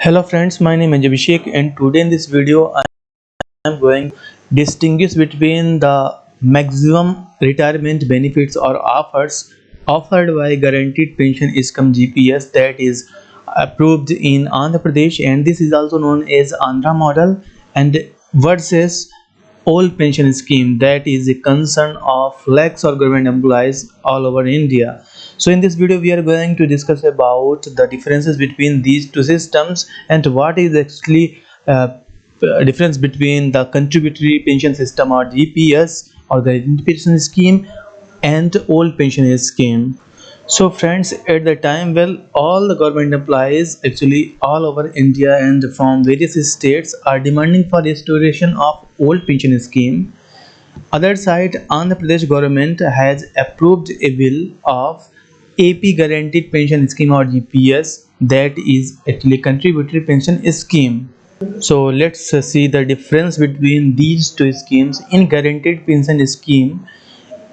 Hello friends, my name is Abhishek and today in this video I am going to distinguish between the maximum retirement benefits or offers offered by Guaranteed Pension Scheme GPS that is approved in Andhra Pradesh, and this is also known as Andhra model, and versus old pension scheme that is a concern of lakhs of government employees all over India. So in this video we are going to discuss about the differences between these two systems and what is actually difference between the contributory pension system or GPS or guaranteed pension scheme and old pension scheme. So friends, at the time, well, all the government employees actually all over India and from various states are demanding for restoration of old pension scheme. Other side, Andhra Pradesh government has approved a bill of AP Guaranteed Pension Scheme or GPS, that is actually contributory pension scheme. So let's see the difference between these two schemes. In guaranteed pension scheme,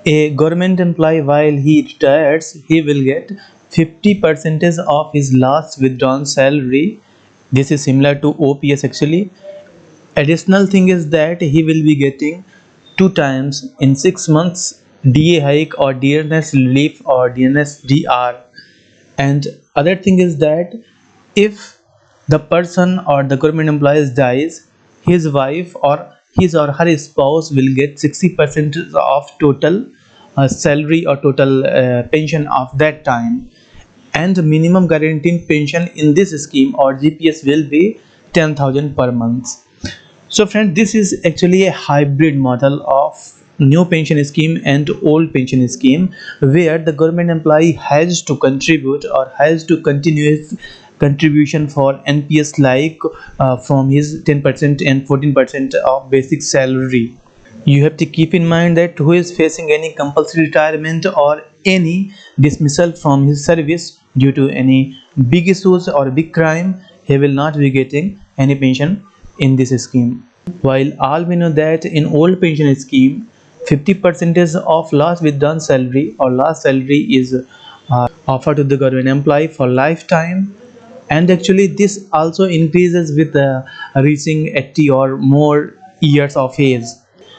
a government employee, while he retires, he will get 50% of his last withdrawn salary. This is similar to OPS actually. Additional thing is that he will be getting 2 times in 6 months DA hike or dearness relief or dearness DR. And other thing is that if the person or the government employee dies, his wife or his or her spouse will get 60% of total salary or total pension of that time, and the minimum guaranteed pension in this scheme or GPS will be 10,000 per month. So friend, this is actually a hybrid model of new pension scheme and old pension scheme, where the government employee has to contribute or has to continue his contribution for NPS like from his 10% and 14% of basic salary. You have to keep in mind that who is facing any compulsory retirement or any dismissal from his service due to any big issues or big crime, he will not be getting any pension in this scheme. While all we know that in old pension scheme, 50% of last withdrawn salary or last salary is offered to the government employee for lifetime, and actually this also increases with reaching 80 or more years of age.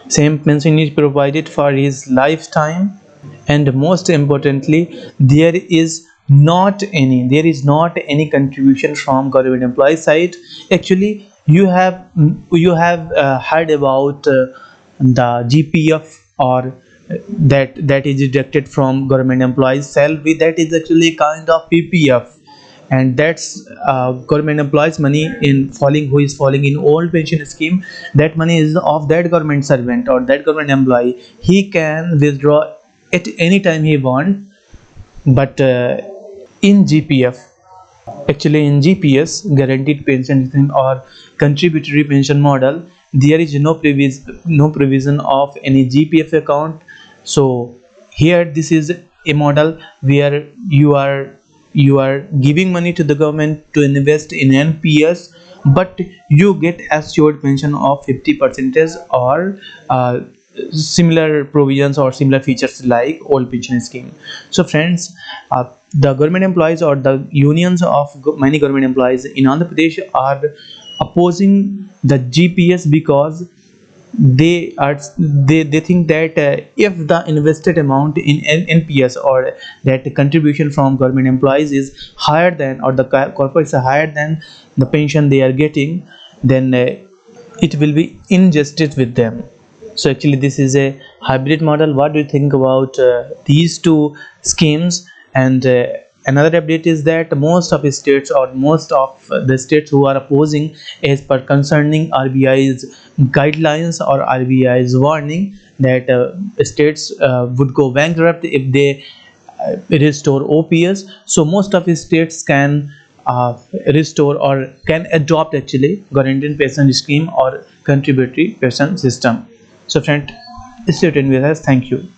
Same pension is provided for his lifetime, and most importantly, there is not any contribution from government employee side. Actually, you have heard about the GPF or that is deducted from government employees salary. That is actually kind of PPF, and that's government employees money in falling, who is falling in old pension scheme. That money is of that government servant or that government employee. He can withdraw at any time he want, but in GPS, actually in GPS guaranteed pension scheme or contributory pension model, there is no provision of any GPF account. So here this is a model where you are giving money to the government to invest in NPS, but you get assured pension of 50% or similar provisions or similar features like old pension scheme. So friends, the government employees or the unions of many government employees in Andhra Pradesh are opposing the GPS because they think that if the invested amount in NPS or that contribution from government employees is higher than, or the corporates are higher than the pension they are getting, then it will be injustice with them. So actually this is a hybrid model. What do you think about these two schemes? And another update is that most of the states or most of the states who are opposing, as per concerning RBI's guidelines or RBI's warning, that states would go bankrupt if they restore OPS. So most of the states can restore or can adopt actually guaranteed pension scheme or contributory pension system. So friend, stay tuned with us. Thank you.